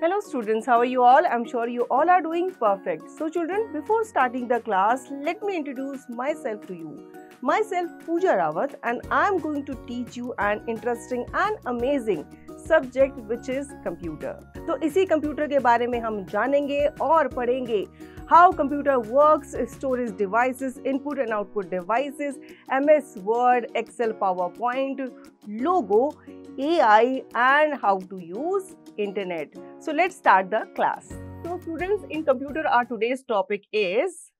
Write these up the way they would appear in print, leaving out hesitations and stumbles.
Hello students, how are you all? I'm sure you all are doing perfect. So children, before starting the class, let me introduce myself to you. Myself Pooja Rawat and I'm going to teach you an interesting and amazing subject which is computer. तो इसी computer के बारे में हम जानेंगे और पढ़ेंगे how computer works, storage devices, input and output devices, MS Word, Excel, PowerPoint, logo, AI and how to use internet. So let's start the class. So students, in computer our today's topic is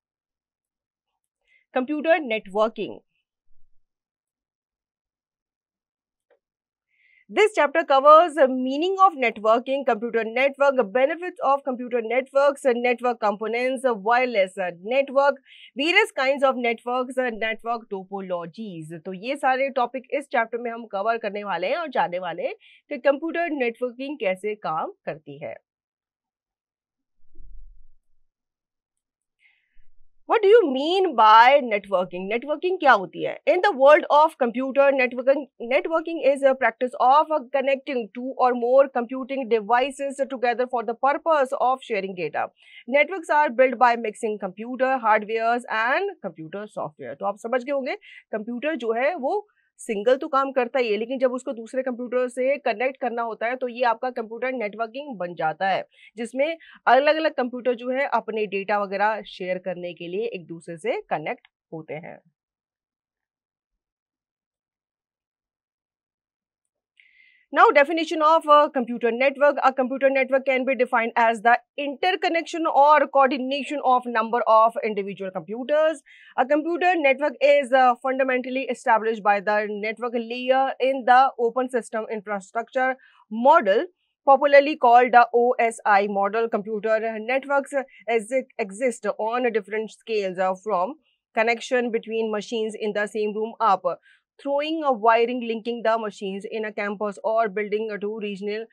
computer networking. This chapter covers the meaning of networking, computer network, benefits of computer networks, network components, wireless network, various kinds of networks, network topologies. तो ये सारे topic इस chapter में हम cover करने वाले हैं और जानने वाले हैं कि कंप्यूटर नेटवर्किंग कैसे काम करती है. What do you mean by networking? Networking क्या होती है? In the world of computer, networking is a practice of connecting two or more computing devices together for the purpose of sharing data. Networks are built by mixing computer hardware and computer software. तो आप समझ गए होंगे, computer जो है वो single तो काम करता ही है, लेकिन जब उसको दूसरे कंप्यूटर से कनेक्ट करना होता है तो ये आपका कंप्यूटर नेटवर्किंग बन जाता है, जिसमें अलग अलग कंप्यूटर जो है अपने डेटा वगैरह शेयर करने के लिए एक दूसरे से कनेक्ट होते हैं. Now, definition of a computer network. A computer network can be defined as the interconnection or coordination of number of individual computers. A computer network is fundamentally established by the network layer in the open system infrastructure model, popularly called the OSI model. Computer networks exist on different scales from connection between machines in the same room up throwing a wiring linking the machines in a campus or building to regional,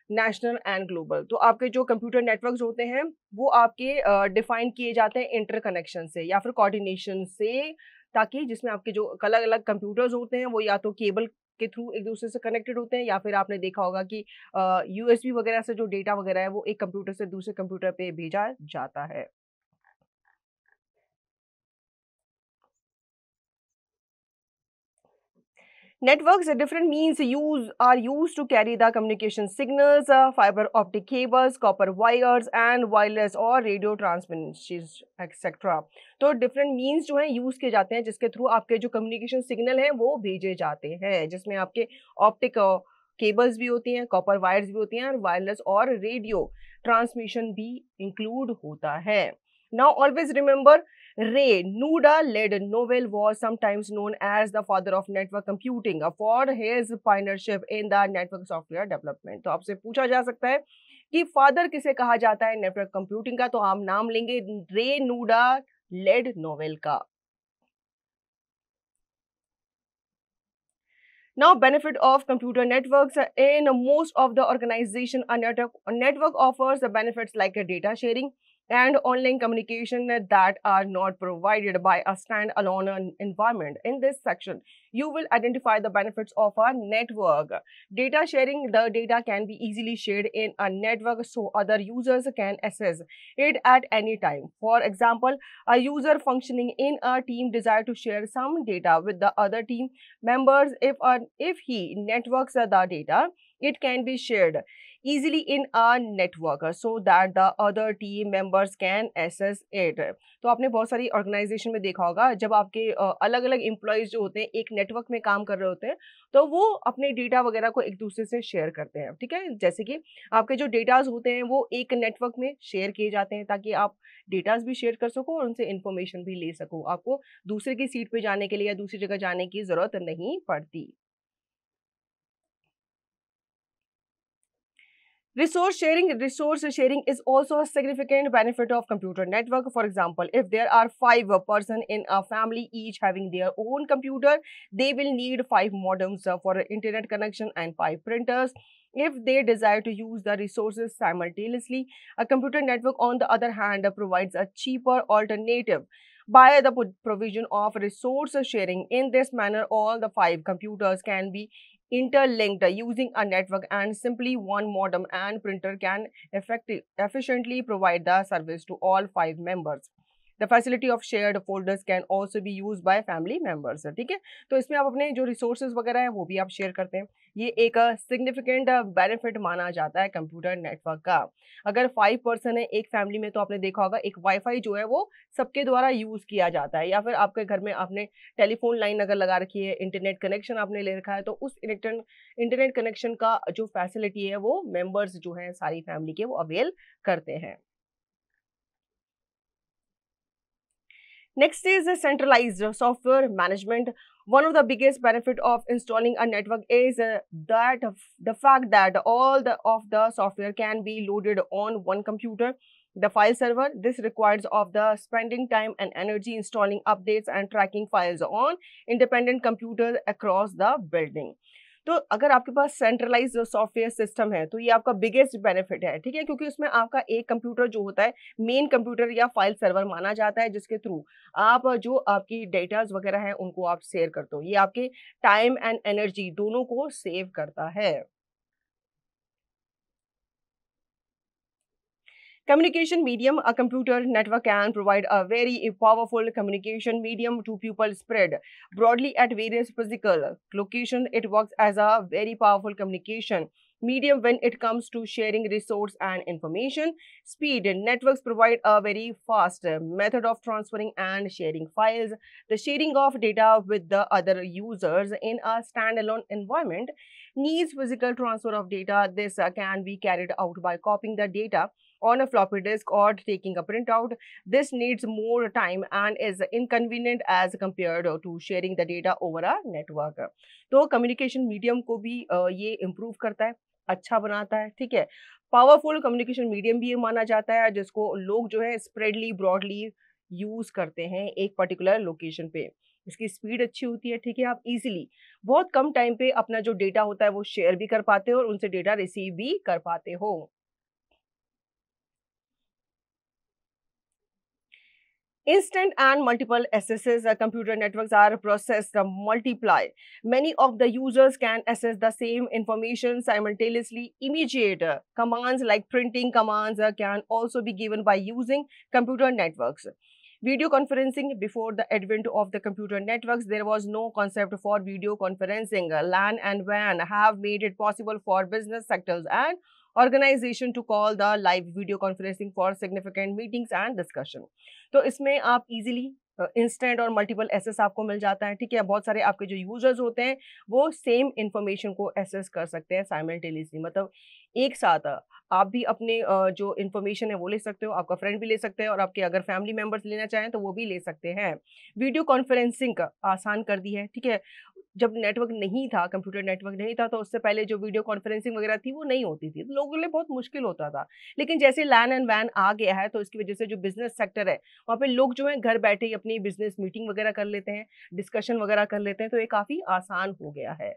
national and global. तो आपके जो computer networks होते हैं वो आपके define किए जाते हैं इंटरकनेक्शन से या फिर कोऑर्डिनेशन से, ताकि जिसमें आपके जो अलग अलग कंप्यूटर्स होते हैं वो या तो केबल के थ्रू एक दूसरे से कनेक्टेड होते हैं या फिर आपने देखा होगा कि यूएसबी वगैरह से जो डेटा वगैरह है वो एक कंप्यूटर से दूसरे कंप्यूटर पे भेजा जाता है. Networks, different means are used to carry the communication signals, fiber optic cables, copper wires and wireless or radio transmissions, etc. तो different means जो हैं यूज किए जाते हैं जिसके थ्रू आपके जो कम्युनिकेशन सिग्नल हैं वो भेजे जाते हैं, जिसमें आपके ऑप्टिक केबल्स भी होती हैं, कॉपर वायर्स भी होती हैं और वायरलेस और रेडियो ट्रांसमिशन भी इंक्लूड होता है. Now always remember, Ray Nuda-led Nobel was sometimes known as the father of network computing for his pioneership in the network software development. तो आपसे पूछा जा सकता है कि फादर किसे कहा जाता है नेटवर्क कंप्यूटिंग का, तो आप नाम लेंगे रे नूडा लेड नोवेल का. Now, benefit of computer networks. In most of the organization, a network offers the benefits like data sharing and online communication that are not provided by a standalone environment. In this section, you will identify the benefits of a network. Data sharing. The data can be easily shared in a network so other users can access it at any time. For example, a user functioning in a team desire to share some data with the other team members. If he networks the data, it can be shared easily in a network so that the other team members can access it. तो आपने बहुत सारी organisation में देखा होगा, जब आपके अलग अलग एम्प्लॉयज जो होते हैं एक नेटवर्क में काम कर रहे होते हैं तो वो अपने डेटा वगैरह को एक दूसरे से शेयर करते हैं. ठीक है, जैसे कि आपके जो डेटाज होते हैं वो एक नेटवर्क में शेयर किए जाते हैं ताकि आप डेटाज भी शेयर कर सको और उनसे इंफॉर्मेशन भी ले सको. आपको दूसरे की सीट पे जाने के लिए या दूसरी जगह जाने की जरूरत नहीं पड़ती. Resource sharing is also a significant benefit of computer network. For example, if there are 5 persons in a family each having their own computer, they will need 5 modems for internet connection and 5 printers. If they desire to use the resources simultaneously, a computer network on the other hand provides a cheaper alternative by the provision of resource sharing. In this manner, all the 5 computers can be interlinked using a network, and simply one modem and printer can efficiently provide the service to all 5 members. The facility of shared folders can also be used by family members. ठीक है, तो इसमें आप अपने जो resources वगैरह है वो भी आप शेयर करते हैं। ये एक सिग्निफिकेंट बेनिफिट माना जाता है कंप्यूटर नेटवर्क का। अगर 5 पर्सन है एक फैमिली में, तो आपने देखा होगा एक वाईफाई जो है वो सबके द्वारा यूज किया जाता है, या फिर आपके घर में आपने टेलीफोन लाइन अगर लगा रखी है, इंटरनेट कनेक्शन आपने ले रखा है, तो उस इंटरनेट कनेक्शन का जो फैसिलिटी है वो मेंबर्स जो है सारी फैमिली के वो अवेल करते हैं। Next is the centralized software management. One of the biggest benefit of installing a network is that the fact that all of the software can be loaded on one computer. The file server, this requires of the spending time and energy installing updates and tracking files on independent computers across the building. तो अगर आपके पास centralised software system है तो ये आपका biggest benefit है, ठीक है, क्योंकि उसमें आपका एक कंप्यूटर जो होता है मेन कंप्यूटर या फाइल सर्वर माना जाता है, जिसके थ्रू आप जो आपकी डेटाज वगैरह है उनको आप शेयर करते हो। ये आपके टाइम एंड एनर्जी दोनों को सेव करता है। Communication medium, a computer network can provide a very powerful communication medium to people spread broadly at various physical locations. It works as a very powerful communication medium when it comes to sharing resource and information. Speed networks provide a very fast method of transferring and sharing files. The sharing of data with the other users in a standalone environment needs physical transfer of data. This can be carried out by copying the data on a floppy disk or taking a printout. This needs more time and is inconvenient as compared to sharing the data over a network. तो communication medium को भी ये improve करता है, अच्छा बनाता है, ठीक है। पावरफुल कम्युनिकेशन मीडियम भी ये माना जाता है जिसको लोग जो है स्प्रेडली ब्रॉडली यूज करते हैं एक पर्टिकुलर लोकेशन पे। इसकी स्पीड अच्छी होती है, ठीक है, आप इजीली बहुत कम टाइम पे अपना जो डेटा होता है वो शेयर भी कर पाते हो और उनसे डेटा रिसीव भी कर पाते हो। Instant and multiple accesses computer networks are processed multiply. Many of the users can access the same information simultaneously. Immediate commands like printing commands can also be given by using computer networks. Video conferencing. Before the advent of the computer networks, there was no concept for video conferencing. LAN and WAN have made it possible for business sectors and organization to call the live video conferencing for significant meetings and discussion. तो इसमें आप easily instant और multiple access आपको मिल जाता है, ठीक है। बहुत सारे आपके जो यूजर्स होते हैं वो सेम इंफॉर्मेशन को एक्सेस कर सकते हैं साइमल्टेनियसली, मतलब एक साथ आप भी अपने जो इन्फॉर्मेशन है वो ले सकते हो, आपका फ्रेंड भी ले सकते हैं और आपके अगर फैमिली मेंबर्स लेना चाहें तो वो भी ले सकते हैं। वीडियो कॉन्फ्रेंसिंग आसान कर दी है, ठीक है। जब नेटवर्क नहीं था, कंप्यूटर नेटवर्क नहीं था, तो उससे पहले जो वीडियो कॉन्फ्रेंसिंग वगैरह थी वो नहीं होती थी, तो लोगों के लिए बहुत मुश्किल होता था। लेकिन जैसे लैन एंड वैन आ गया है तो इसकी वजह से जो बिजनेस सेक्टर है वहाँ पे लोग जो है घर बैठे ही अपनी बिजनेस मीटिंग वगैरह कर लेते हैं, डिस्कशन वगैरह कर लेते हैं, तो ये काफी आसान हो गया है।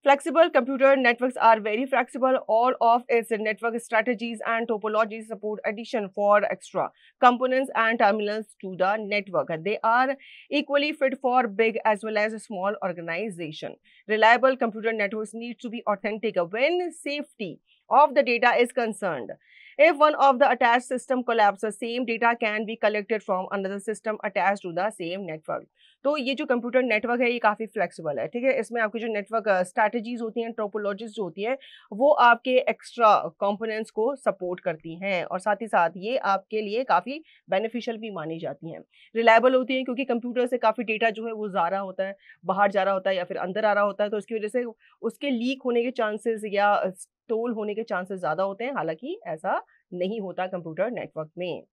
Flexible computer networks are very flexible. All of its network strategies and topologies support addition for extra components and terminals to the network. They are equally fit for big as well as small organization. Reliable computer networks need to be authentic when safety of the data is concerned. If one of the attached system collapses, same data can be collected from another system attached to the same network. तो ये जो computer network है ये काफ़ी flexible है, ठीक है। इसमें आपकी जो नेटवर्क स्ट्रैटेजीज होती हैं, टोपोलॉजीज जो होती हैं, वो आपके एक्स्ट्रा कंपोनेंट्स को सपोर्ट करती हैं और साथ ही साथ ये आपके लिए काफ़ी बेनिफिशियल भी मानी जाती हैं। रिलायबल होती हैं क्योंकि कंप्यूटर से काफ़ी डेटा जो है वो जा रहा होता है, बाहर जा रहा होता है या फिर अंदर आ रहा होता है, तो उसकी वजह से उसके लीक होने के चांसेस या स्टोल होने के चांसेस ज़्यादा होते हैं, हालांकि ऐसा नहीं होता कंप्यूटर नेटवर्क में।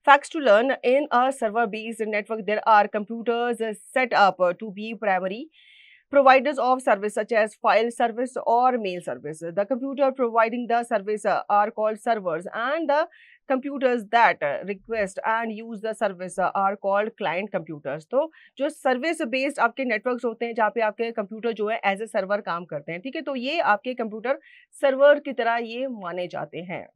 Facts to learn. In a server-based network, there are computers set up to be primary providers of service such as file service or mail service. The computer providing the service are called servers, and the computers that request and use the service are called client computers. तो जो service based आपके networks होते हैं जहाँ पे आपके computer जो है एज ए सर्वर काम करते हैं, ठीक है, तो ये आपके कंप्यूटर सर्वर की तरह ये माने जाते हैं।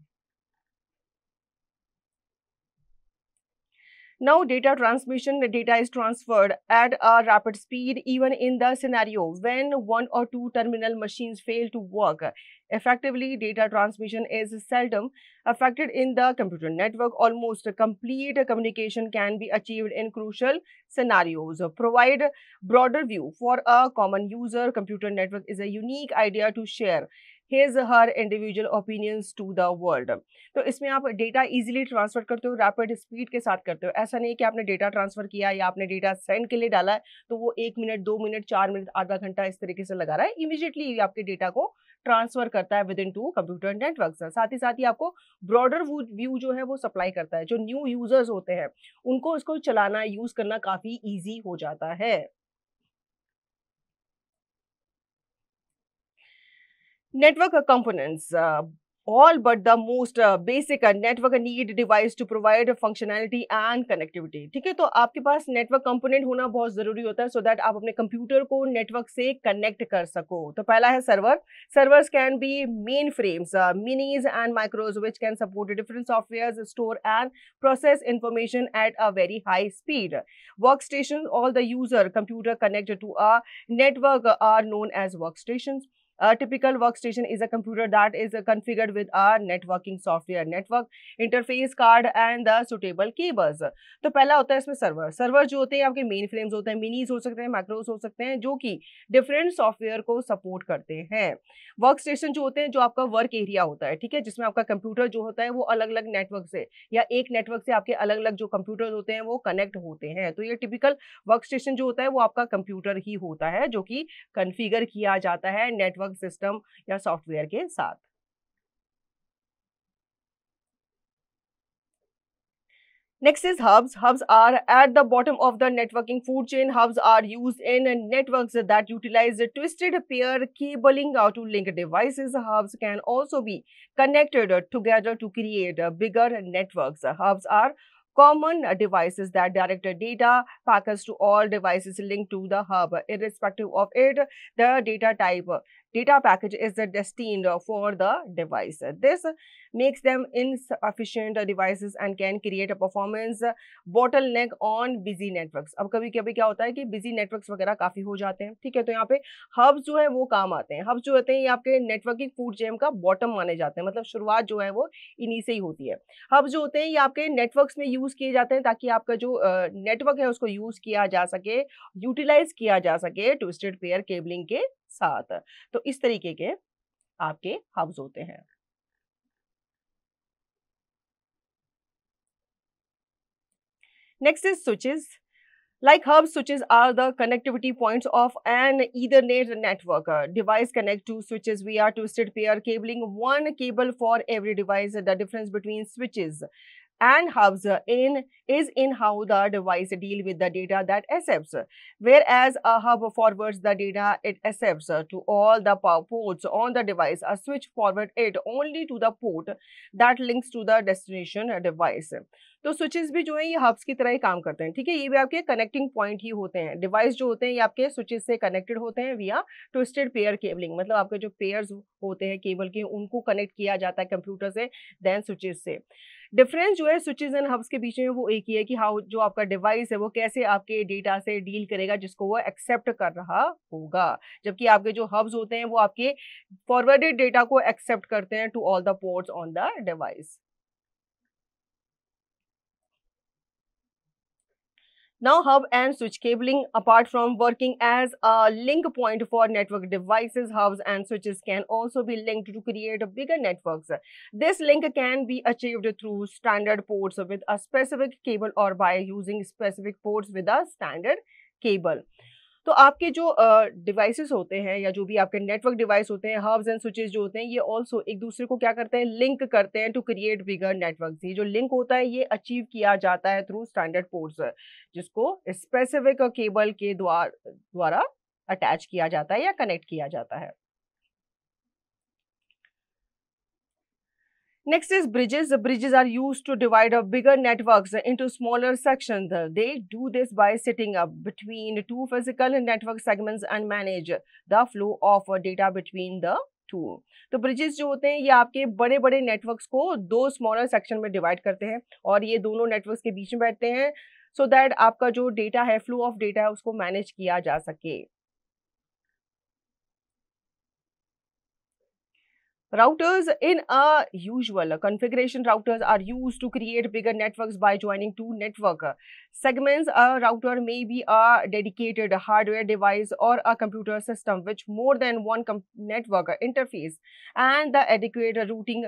Now, data transmission, the data is transferred at a rapid speed, even in the scenario when one or two terminal machines fail to work. Effectively, data transmission is seldom affected in the computer network. Almost complete communication can be achieved in crucial scenarios. Provide broader view for a common user. Computer network is a unique idea to share his her individual opinions to the world. तो इसमें आप data easily transfer करते हो, rapid speed के साथ करते हो। ऐसा नहीं कि आपने डेटा ट्रांसफर किया या आपने डेटा सेंड के लिए डाला है तो वो 1 मिनट, 2 मिनट, 4 मिनट, आधा घंटा इस तरीके से लगा रहा है। इमीडिएटली आपके डेटा को ट्रांसफर करता है विद इन 2 कंप्यूटर नेटवर्क। साथ ही आपको ब्रॉडर व्यू जो है वो सप्लाई करता है। जो न्यू यूजर्स होते हैं उनको इसको चलाना, यूज करना काफी ईजी हो जाता है। Network components, all but the most basic network need device to provide functionality and connectivity. ठीक है, तो आपके पास नेटवर्क कंपोनेंट होना बहुत जरूरी होता है, सो दैट आप अपने कंप्यूटर को नेटवर्क से कनेक्ट कर सको। तो पहला है server. Servers can be mainframes, minis and micros which can support different software, store and process information at a very high speed. Work station, all the user computer connected to a network are known as workstations. A typical workstation is a computer that is configured with a networking software, network interface card and the suitable cables. तो पहला होता है इसमें server. Server जो होते हैं आपके main frames होते हैं, मिनीज हो सकते हैं, मैक्रोस हो सकते हैं, जो कि डिफरेंट सॉफ्टवेयर को सपोर्ट करते हैं। वर्क स्टेशन जो होते हैं, जो आपका वर्क एरिया होता है, ठीक है, जिसमें आपका कंप्यूटर जो होता है वो अलग अलग नेटवर्क से या एक नेटवर्क से आपके अलग अलग जो कंप्यूटर होते हैं वो कनेक्ट होते हैं। तो ये टिपिकल वर्क स्टेशन जो होता है वो आपका कंप्यूटर ही होता है, जो कि कॉन्फ़िगर किया जाता है नेटवर्क सिस्टम या सॉफ्टवेयर के साथ। Next is hubs. Hubs are at the bottom of the networking food chain. Hubs are used in networks that utilize twisted pair cabling to link devices. Hubs can also be connected together to create bigger networks. Hubs are common devices that direct data packets to all devices linked to the hub. Irrespective of it, the data type, data package is destined for the device. This makes them insufficient devices and can create a performance bottleneck on busy networks. अब कभी कभी क्या होता है कि busy networks वगैरह काफी हो जाते हैं, ठीक है, तो यहाँ पे hubs जो है वो काम आते हैं। hubs जो होते हैं ये आपके नेटवर्किंग फूड चेन का बॉटम माने जाते हैं, मतलब शुरुआत जो है वो इन्हीं से ही होती है। hubs जो होते हैं ये आपके नेटवर्क्स में यूज किए जाते हैं ताकि आपका जो नेटवर्क है उसको यूज किया जा सके, यूटिलाइज किया जा सके ट्विस्टेड पेयर केबलिंग के साथ। तो इस तरीके के आपके हब्स होते हैं। Next is switches. Like hubs, switches are the connectivity points of an Ethernet network. Device connect to switches via twisted pair cabling. One cable for every device. The difference between switches and hubs is in how the device deal with the data that accepts. Whereas a hub forwards the data it accepts to all the ports on the device, a switch forward it only to the port that links to the destination device. तो switches भी जो है ये hubs की तरह ही काम करते हैं, ठीक है, ये भी आपके कनेक्टिंग पॉइंट ही होते हैं। डिवाइस जो होते हैं ये आपके स्विचेस से कनेक्टेड होते हैं विया ट्विस्टेड पेयर केबलिंग, मतलब आपके जो पेयर्स होते हैं केबल के उनको कनेक्ट किया जाता है कंप्यूटर से देन स्विचेस से। डिफरेंस जो है स्विचेस एंड हब्स के बीच में वो एक ही है कि हाउ जो आपका डिवाइस है वो कैसे आपके डेटा से डील करेगा जिसको वो एक्सेप्ट कर रहा होगा, जबकि आपके जो हब्स होते हैं वो आपके फॉरवर्डेड डेटा को एक्सेप्ट करते हैं to all the ports on the device. Now, hub and switch cabling, apart from working as a link point for network devices, hubs and switches can also be linked to create bigger networks. This link can be achieved through standard ports with a specific cable or by using specific ports with a standard cable. तो आपके जो devices होते हैं या जो भी आपके network device होते हैं, हब्स एंड स्विचेस जो होते हैं ये ऑल्सो एक दूसरे को क्या करते हैं, लिंक करते हैं टू क्रिएट बिगर नेटवर्क। ये जो लिंक होता है ये अचीव किया जाता है थ्रू स्टैंडर्ड पोर्ट्स, जिसको स्पेसिफिक केबल के द्वारा अटैच किया जाता है या कनेक्ट किया जाता है। Next is bridges. Bridges are used to divide up bigger networks into smaller sections. They do this by sitting up between two physical network segments and manage the flow of data between the two. तो bridges जो होते हैं ये आपके बड़े बड़े networks को दो स्मॉलर सेक्शन में डिवाइड करते हैं और ये दोनों नेटवर्क्स के बीच में बैठते हैं सो दैट आपका जो डेटा है, फ्लो ऑफ डेटा है, उसको मैनेज किया जा सके। Routers in a usual configuration, routers are used to create bigger networks by joining two network segments. A router may be a dedicated hardware device or a computer system with more than one network interface and the adequate routing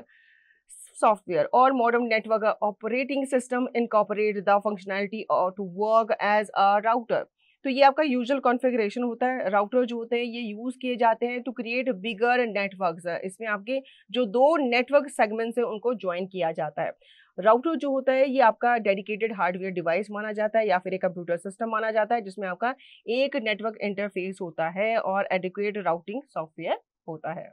software or modern network operating system incorporate the functionality or to work as a router. तो ये आपका usual configuration होता है। Router जो होते हैं ये use किए जाते हैं टू क्रिएट बिगर नेटवर्क्स। इसमें आपके जो दो नेटवर्क सेगमेंट्स हैं उनको ज्वाइन किया जाता है। राउटर जो होता है ये आपका डेडिकेटेड हार्डवेयर डिवाइस माना जाता है या फिर एक कंप्यूटर सिस्टम माना जाता है जिसमें आपका एक नेटवर्क इंटरफेस होता है और एडिक्वेट राउटिंग सॉफ्टवेयर होता है।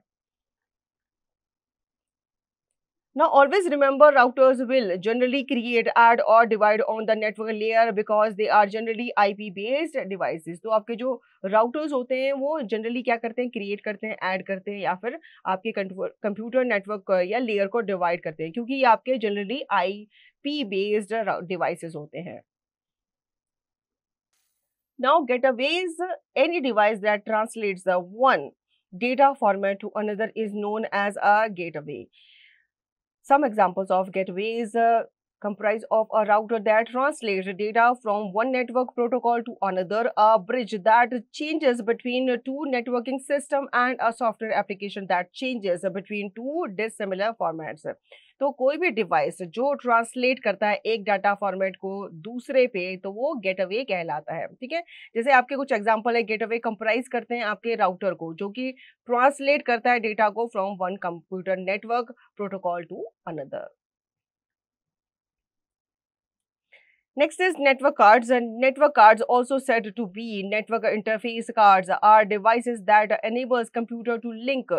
Now, always remember routers will generally create, add or divide on the network layer because they are generally IP based devices. तो आपके जो routers होते हैं वो generally क्या करते हैं, create करते हैं, add करते हैं या फिर आपके कंप्यूटर नेटवर्क या लेयर को डिवाइड करते हैं क्योंकि ये आपके जनरली IP based devices होते हैं. Now, getaways, any device that translates the one data format to another is known as a gateway. Some examples of gateways comprise of a router that translates data from one network protocol to another, a bridge that changes between two networking systems, and a software application that changes between two dissimilar formats. तो कोई भी device जो translate करता है एक data format को दूसरे पे तो वो गेटवे कहलाता है। ठीक है, जैसे आपके कुछ एग्जांपल है, गेटवे कंप्राइज करते हैं आपके राउटर को जो कि ट्रांसलेट करता है डेटा को from one computer network protocol to another. Next is network cards, and network cards, also said to be network interface cards, are devices that enables computer to link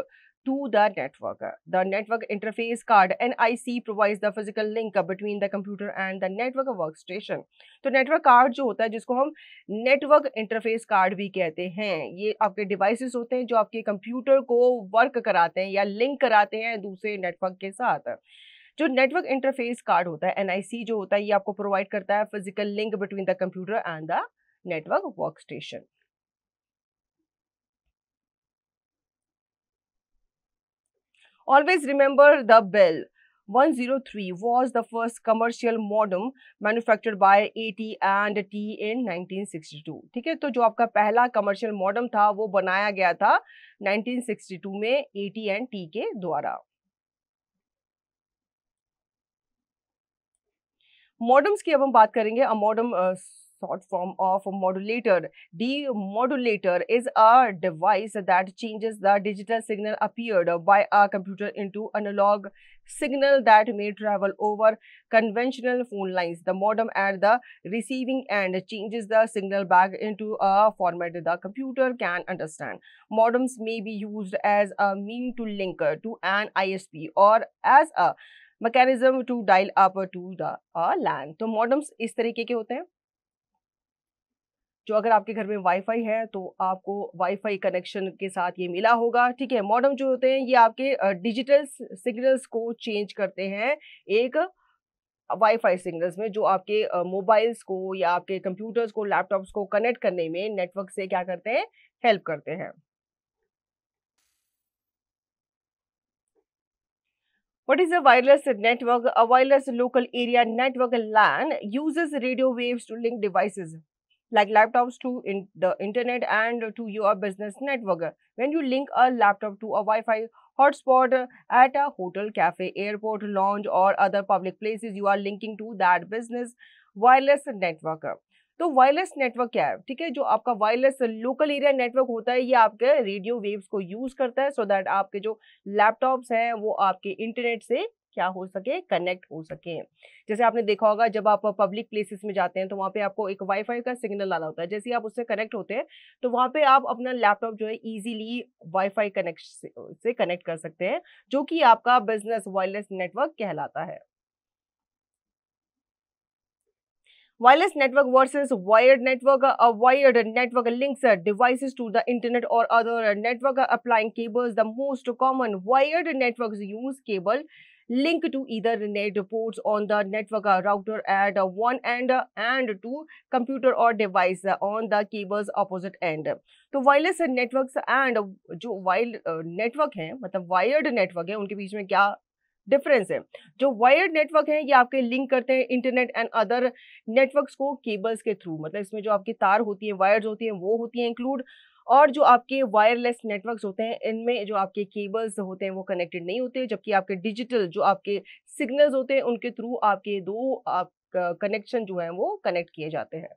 to the network. The network interface card NIC provides the physical link between the computer and the network workstation. तो network card जो होता है जिसको हम network interface card भी कहते हैं, ये आपके devices होते हैं जो आपके कंप्यूटर को वर्क कराते हैं या लिंक कराते हैं दूसरे नेटवर्क के साथ। जो नेटवर्क इंटरफेस कार्ड होता है एनआईसी जो होता है ये आपको प्रोवाइड करता है physical link between the computer and the network workstation. Always remember the Bell 103 was the first commercial modem manufactured by AT&T in 1962। ठीक है, तो जो आपका पहला कमर्शियल मॉडम था वो बनाया गया था 1962 में AT&T के द्वारा। मॉडम्स की अब हम बात करेंगे। अ modem short form of modulator. Demodulator is a device that changes the digital signal appeared by a computer into analog signal that may travel over conventional phone lines. The modem at the receiving end changes the signal back into a format the computer can understand. Modems may be used as a mean to link to an ISP or as a mechanism to dial up to the LAN. तो modems इस तरीके के होते हैं जो अगर आपके घर में वाईफाई है तो आपको वाईफाई कनेक्शन के साथ ये मिला होगा। ठीक है, मॉडम जो होते हैं ये आपके डिजिटल सिग्नल्स को चेंज करते हैं एक वाईफाई सिग्नल्स में, जो आपके मोबाइल्स को या आपके कंप्यूटर्स को, लैपटॉप्स को कनेक्ट करने में नेटवर्क से क्या करते हैं, हेल्प करते हैं। What is a wireless network? A wireless local area network LAN uses radio waves to link devices like laptops to the internet and to your business network. When you link a laptop to a Wi-Fi hotspot at a hotel, cafe, airport, lounge or other public places, you are linking to that business wireless network. तो wireless network क्या है? ठीक है, जो आपका wireless local area network होता है ये आपके रेडियो वेव्स को यूज करता है सो दैट आपके जो लैपटॉप्स हैं वो आपके इंटरनेट से क्या हो सके, कनेक्ट हो सके। जैसे आपने देखा होगा जब आप पब्लिक प्लेसेस में जाते हैं तो वहाँ पे आपको एक वाईफाई का सिग्नल आना होता है, जैसे ही आप उससे कनेक्ट होते हैं तो वहाँ पे आप अपना लैपटॉप जो है इजीली वाईफाई कनेक्ट से कनेक्ट कर सकते हैं, जो कि आपका बिजनेस वायरलेस नेटवर्क कहलाता है। Wireless network versus wired network. A wired network links devices to the internet or other network applying cables. The most common wired networks use cable link to either net ports on the network router at one end and to computer or device on the cable's opposite end. तो wireless networks and जो wild network हैं मतलब wired network है उनके बीच में क्या difference है? जो वायर्ड नेटवर्क है ये आपके लिंक करते हैं इंटरनेट एंड अदर नेटवर्क्स को केबल्स के थ्रू, मतलब इसमें जो आपकी तार होती है वायर्स होती हैं वो होती हैं इंक्लूड, और जो आपके वायरलेस नेटवर्क्स होते हैं इनमें जो आपके केबल्स होते हैं वो कनेक्टेड नहीं होते, जबकि आपके डिजिटल जो आपके सिग्नल्स होते हैं उनके थ्रू आपके दो आप कनेक्शन जो है वो कनेक्ट किए जाते हैं।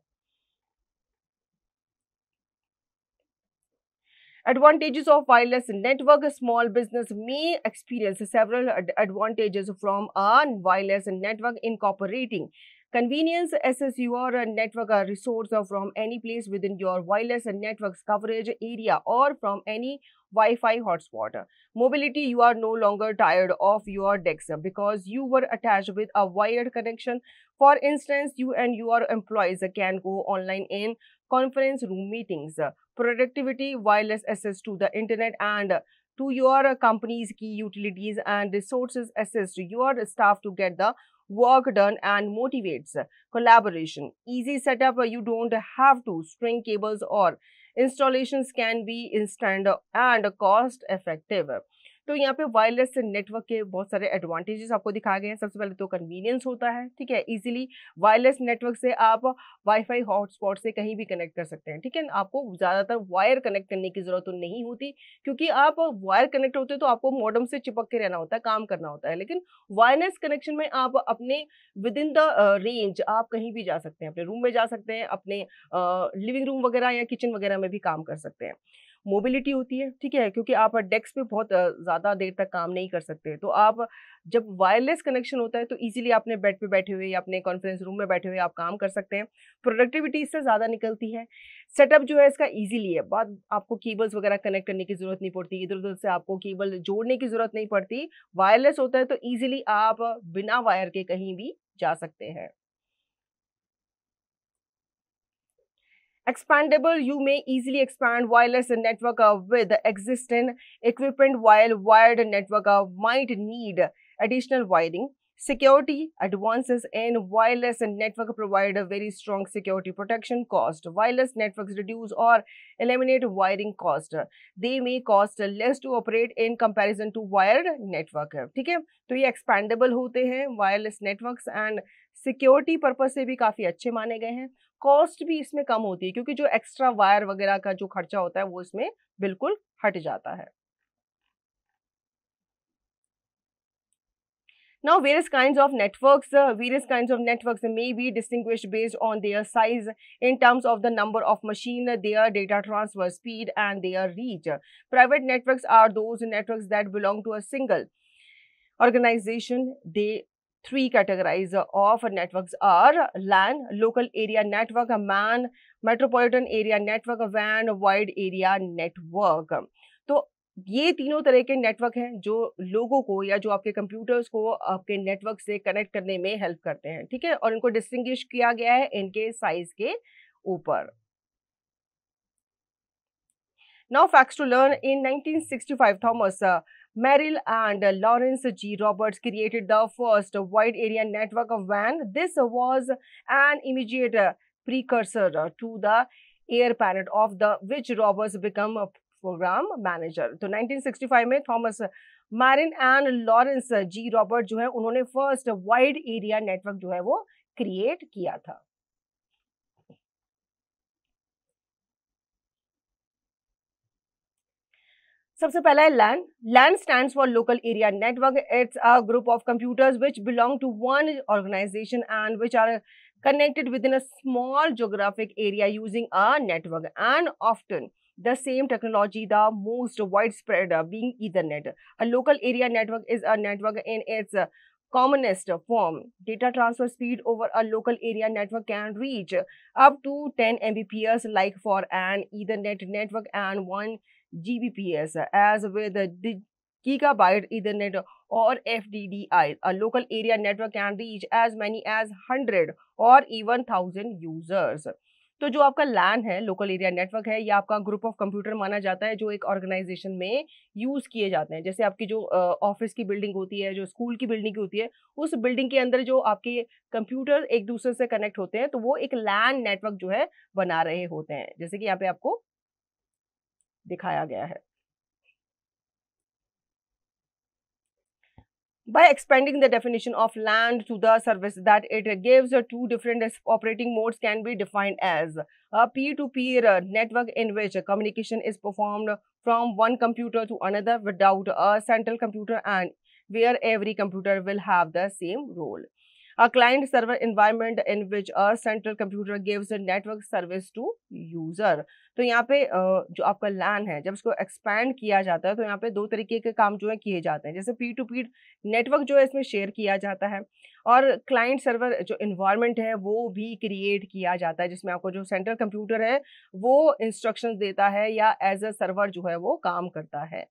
Advantages of wireless network. A small business may experience several advantages from a wireless network, incorporating convenience, access your network resource from any place within your wireless network's coverage area or from any Wi-Fi hotspot. Mobility. You are no longer tired of your desk because you were attached with a wired connection. For instance, you and your employees can go online in conference room meetings. Productivity. Wireless access to the internet and to your company's key utilities and resources assist your staff to get the work done and motivates collaboration. Easy setup. You don't have to string cables or installations can be instant and cost effective. तो यहाँ पे wireless network के बहुत सारे advantages आपको दिखाए गए हैं। सबसे पहले तो कन्वीनियंस होता है, ठीक है, इजीली वायरलेस नेटवर्क से आप वाईफाई हॉटस्पॉट से कहीं भी कनेक्ट कर सकते हैं, ठीक है। आपको ज़्यादातर वायर कनेक्ट करने की ज़रूरत तो नहीं होती, क्योंकि आप वायर कनेक्ट होते तो आपको मॉडेम से चिपक के रहना होता है, काम करना होता है। लेकिन वायरलेस कनेक्शन में आप अपने विद इन द रेंज आप कहीं भी जा सकते हैं, अपने रूम में जा सकते हैं, अपने लिविंग रूम वगैरह या किचन वगैरह में भी काम कर सकते हैं। मोबिलिटी होती है, ठीक है, क्योंकि आप डेस्क पे बहुत ज़्यादा देर तक काम नहीं कर सकते, तो आप जब वायरलेस कनेक्शन होता है तो इजीली अपने बेड पे बैठे हुए या अपने कॉन्फ्रेंस रूम में बैठे हुए आप काम कर सकते हैं। प्रोडक्टिविटी इससे ज़्यादा निकलती है। सेटअप जो है इसका इजीली है, बाद आपको केबल्स वगैरह कनेक्ट करने की ज़रूरत नहीं पड़ती, इधर उधर से आपको केबल जोड़ने की ज़रूरत नहीं पड़ती। वायरलेस होता है तो ईजिली आप बिना वायर के कहीं भी जा सकते हैं। Expandable. You may easily expand wireless network with existing equipment, while wired network might need additional wiring. Security. Advances in wireless network provide a very strong security protection. Cost. Wireless networks reduce or eliminate wiring cost. They may cost less to operate in comparison to wired network. ठीक है, तो ये expandable होते हैं wireless networks and security purpose से भी काफ़ी अच्छे माने गए हैं। कॉस्ट भी इसमें कम होती है, क्योंकि जो एक्स्ट्रा वायर वगैरह का जो खर्चा होता है वो इसमें बिल्कुल हट जाता है। Now, various kinds of networks may be distinguished based on their size in terms of the number of machine, their data transfer speed, and their reach. Private networks are those networks that belong to a single organization. They three categories of networks are LAN, local area network, MAN, metropolitan area network, WAN, wide area network. तो ये तीनों तरह के network हैं जो लोगों को या जो आपके कंप्यूटर्स को आपके नेटवर्क से कनेक्ट करने में हेल्प करते हैं, ठीक है, और इनको डिस्टिंग्विश किया गया है इनके साइज के ऊपर। Now, facts to learn. In 1965, Thomas Merrill and Lawrence G. Roberts created the first wide area network of WAN. This was an immediate precursor to the AirPanet, of the which Roberts became a program manager. तो 1965 में Thomas Marill and Lawrence G Robert जो है उन्होंने first wide area network जो है वो create किया था। सबसे पहला है LAN. LAN stands for local area network. It's a group of computers which belong to one organisation and which are connected within a small geographic area using a network, and often the same technology, the most widespread being Ethernet. A local area network is a network in its commonest form. Data transfer speed over a local area network can reach up to 10 Mbps, like for an Ethernet network, and 1 Gbps, as with the gigabyte Ethernet or FDDI. A local area network can reach as many as 100 or even 1000 users. तो जो आपका LAN है, local area network है, ये आपका group of computer माना जाता है जो एक ऑर्गेनाइजेशन में यूज किए जाते हैं। जैसे आपकी जो ऑफिस की बिल्डिंग होती है, जो स्कूल की बिल्डिंग की होती है, उस बिल्डिंग के अंदर जो आपके कंप्यूटर एक दूसरे से कनेक्ट होते हैं, तो वो एक LAN नेटवर्क जो है बना रहे होते हैं, जैसे कि यहाँ पे आपको दिखाया गया है। By expanding the definition of LAN to the service that it gives, two different operating modes can be defined as a peer-to-peer network in which communication is performed from one computer to another without a central computer and where every computer will have the same role. A client-server environment in which a central computer gives a network service to user. तो यहाँ पे जो आपका LAN है, जब इसको expand किया जाता है तो यहाँ पे दो तरीके के काम जो है किए जाते हैं। जैसे पी टू पी नेटवर्क जो है इसमें शेयर किया जाता है, और क्लाइंट सर्वर जो इन्वायरमेंट है वो भी क्रिएट किया जाता है, जिसमें आपको जो सेंट्रल कंप्यूटर है वो इंस्ट्रक्शंस देता है या एज अ सर्वर जो है वो काम करता है।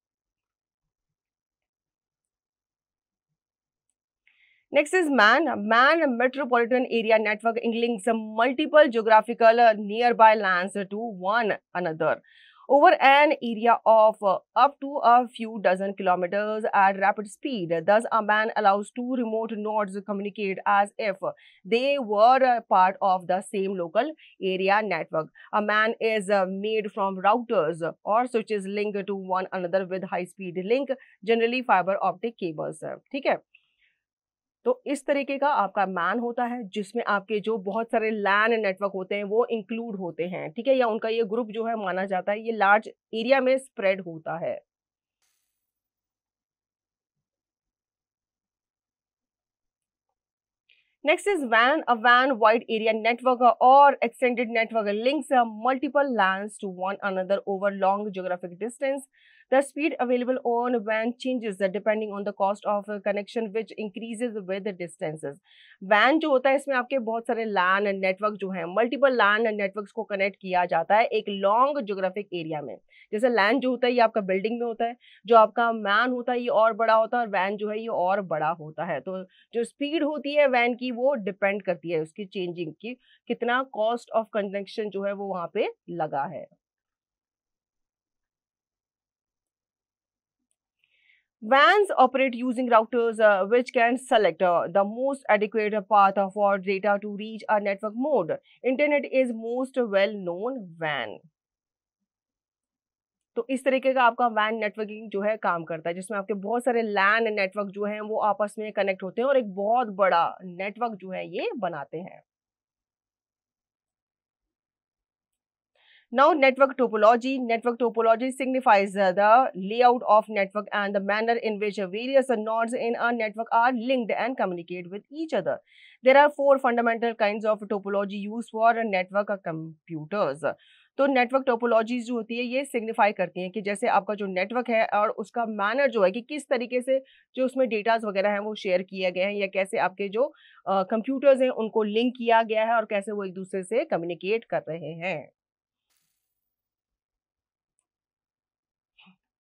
Next is MAN. MAN Metropolitan Area Network links multiple geographical nearby LANs to one another over an area of up to a few dozen kilometers at rapid speed. Thus, a MAN allows two remote nodes to communicate as if they were part of the same local area network. A MAN is made from routers or switches linked to one another with high-speed link, generally fiber optic cables. ठीक है, तो इस तरीके का आपका man होता है जिसमें आपके जो बहुत सारे लैन नेटवर्क होते हैं वो इंक्लूड होते हैं, ठीक है, या उनका ये ग्रुप जो है माना जाता है, ये लार्ज एरिया में स्प्रेड होता है। Next is WAN. A WAN, wide area network or extended network, links multiple LANs to one another over long geographic distance. The speed available on WAN changes depending on the cost of connection, which increases with the distances. WAN जो होता है इसमें आपके बहुत सारे LAN network जो हैं, multiple LAN networks को कनेक्ट किया जाता है एक लॉन्ग ज्योग्राफिक एरिया में। जैसे LAN जो होता है ये आपका बिल्डिंग में होता है, जो आपका MAN होता है ये और बड़ा होता है, और WAN जो है ये और बड़ा होता है। तो जो स्पीड होती है WAN की वो डिपेंड करती है उसकी चेंजिंग की, कितना कॉस्ट ऑफ कनेक्शन जो है वो वहां पे लगा है। WANs operate using routers which can select the most adequate path for data to reach a network mode. Internet is most well known WAN. तो इस तरीके का आपका WAN नेटवर्किंग जो है काम करता है, जिसमें आपके बहुत सारे LAN नेटवर्क जो हैं वो आपस में कनेक्ट होते हैं और एक बहुत बड़ा नेटवर्क जो है ये बनाते हैं। Now, network topology. Network topology signifies the layout of network and the manner in which various nodes in a network are linked and communicate with each other. There are four fundamental kinds of topology used for network computers. तो network topologies जो होती है ये signify करती हैं कि जैसे आपका जो नेटवर्क है और उसका मैनर जो है कि किस तरीके से जो उसमें डेटाज वगैरह हैं वो शेयर किए गए हैं, या कैसे आपके जो कंप्यूटर्स हैं उनको लिंक किया गया है और कैसे वो एक दूसरे से कम्युनिकेट कर रहे हैं।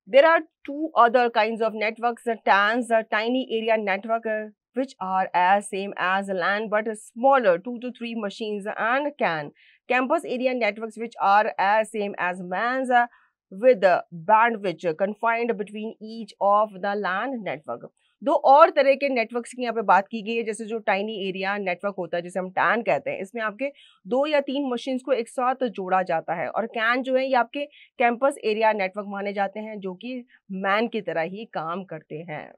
There are two other kinds of networks, TANs, tiny area network, which are as same as LAN but smaller, 2 to 3 machines, and CAN, campus area networks, which are as same as MANs with bandwidth confined between each of the LAN network. दो और तरह के networks की यहाँ पे बात की गई है, जैसे जो टाइनी एरिया नेटवर्क होता है जिसे हम टैन कहते हैं, इसमें आपके 2 या 3 मशीन्स को एक साथ जोड़ा जाता है, और कैन जो है ये आपके कैंपस एरिया नेटवर्क माने जाते हैं जो कि मैन की तरह ही काम करते हैं।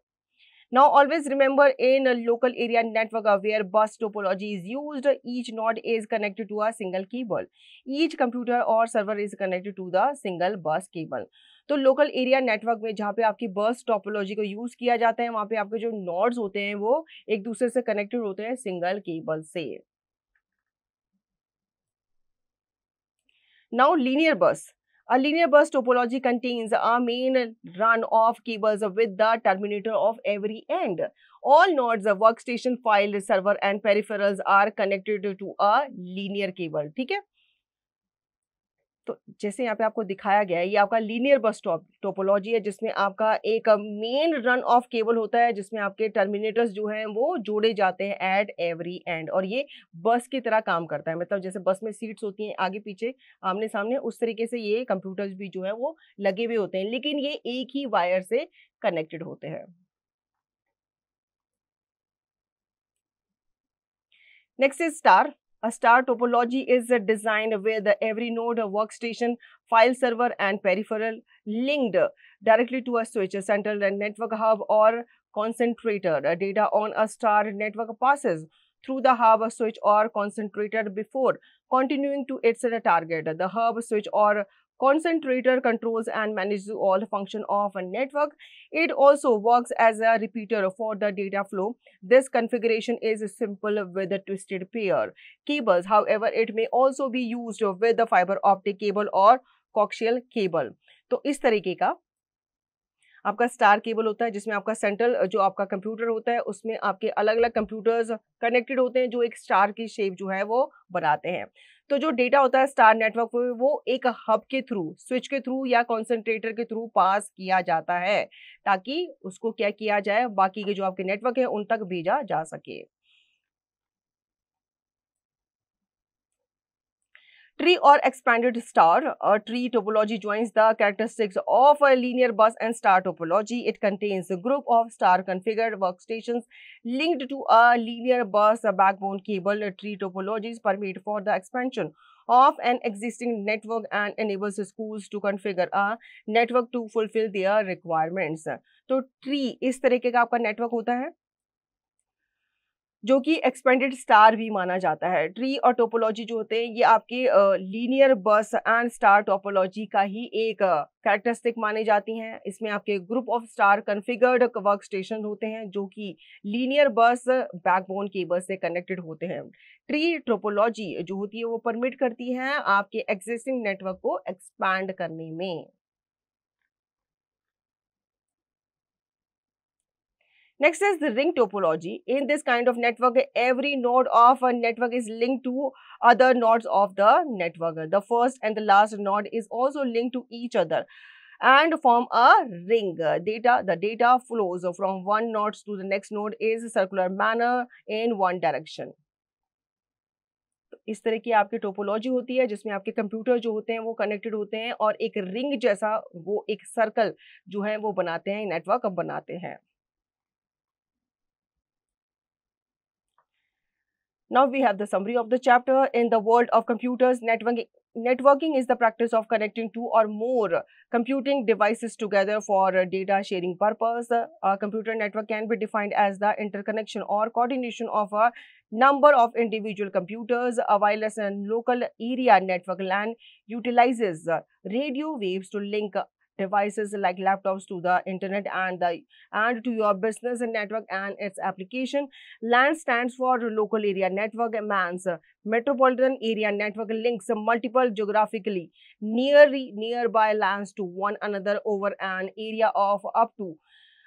Now, always remember in a local area network where bus topology is used, each node is connected to a single cable. Each computer or server is connected to the single bus cable. तो local area network में जहाँ पे आपकी बस topology को use किया जाता है वहाँ पे आपके जो नोड्स होते हैं वो एक दूसरे से कनेक्टेड होते हैं सिंगल केबल से। Now, linear bus. A linear bus topology contains a main run of cables with the terminator of every end. All nodes, workstation, file, server and peripherals are connected to a linear cable. ठीक है, तो जैसे यहाँ पे आपको दिखाया गया है, ये आपका लीनियर बस टोपोलॉजी है, जिसमें आपका एक मेन रन ऑफ केबल होता है, जिसमें आपके टर्मिनेटर्स जो हैं वो जोड़े जाते हैं एट एवरी एंड, और ये बस की तरह काम करता है। मतलब जैसे बस में सीट्स होती हैं आगे पीछे आमने सामने, उस तरीके से ये कंप्यूटर्स भी जो है वो लगे हुए होते हैं, लेकिन ये एक ही वायर से कनेक्टेड होते हैं। Next is star. A star topology is designed with every node, workstation, file server, and peripheral linked directly to a switch, a central network hub, or concentrator. Data on a star network passes through the hub, switch, or concentrator before continuing to its target. The hub, switch, or concentrator controls and manages all function of a network. It also works as a repeater for the data flow. This configuration is simple with a twisted pair cables. However, it may also be used with the fiber optic cable or coaxial cable. तो इस तरीके का आपका star cable होता है, जिसमें आपका central जो आपका कंप्यूटर होता है उसमें आपके अलग अलग कंप्यूटर्स कनेक्टेड होते हैं, जो एक स्टार की शेप जो है वो बनाते हैं। तो जो डेटा होता है स्टार नेटवर्क में, वो एक हब के थ्रू, स्विच के थ्रू या कॉन्सेंट्रेटर के थ्रू पास किया जाता है, ताकि उसको क्या किया जाए, बाकी के जो आपके नेटवर्क है उन तक भेजा जा सके। Tree or expanded star. A tree topology joins the characteristics of a linear bus and star topology. It contains a group of star configured workstations linked to a linear bus backbone cable. Tree topologies permit for the expansion of an existing network and enables schools to configure a network to fulfill their requirements. तो tree इस तरीके का आपका network होता है, जो कि expanded star भी माना जाता है। ट्री और टोपोलॉजी जो होते हैं ये आपके लीनियर बस एंड स्टार टोपोलॉजी का ही एक कैरेक्टरिस्टिक मानी जाती हैं। इसमें आपके group of star configured work station होते हैं, जो कि लीनियर बस बैकबोन केबल से कनेक्टेड होते हैं। ट्री टोपोलॉजी जो होती है वो परमिट करती है आपके एग्जिस्टिंग नेटवर्क को एक्सपैंड करने में। Next is the ring topology. In this kind of network, every node of a network is linked to other nodes of the network. The first and the last node is also linked to each other and form a ring. The data flows from one node to the next node is circular manner in one direction. इस तरह की आपकी topology होती है, जिसमें आपके computer जो होते हैं वो कनेक्टेड होते हैं और एक रिंग जैसा वो एक सर्कल जो है वो बनाते हैं, नेटवर्क बनाते हैं। Now we have the summary of the chapter. In the world of computers, networking is the practice of connecting two or more computing devices together for data sharing purpose. A computer network can be defined as the interconnection or coordination of a number of individual computers. A wireless and local area network LAN utilizes radio waves to link devices like laptops to the internet and to your business network and its application. LAN stands for local area network. MANs, metropolitan area network, links multiple geographically nearby LANs to one another over an area of up to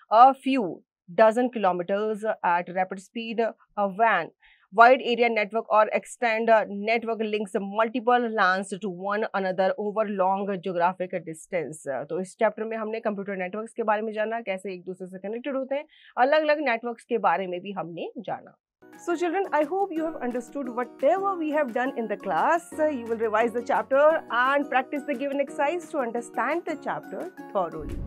a few dozen kilometers at rapid speed. A WAN, wide area network or extend network, links multiple LANs to one another over long geographic distance. तो इस chapter में हमने computer networks के बारे में जाना, कैसे एक दूसरे से कनेक्टेड होते हैं, अलग अलग नेटवर्क्स के बारे में भी हमने जाना। So children, I hope you have understood whatever we have done in the class. You will revise the chapter and practice the given exercise to understand the chapter thoroughly.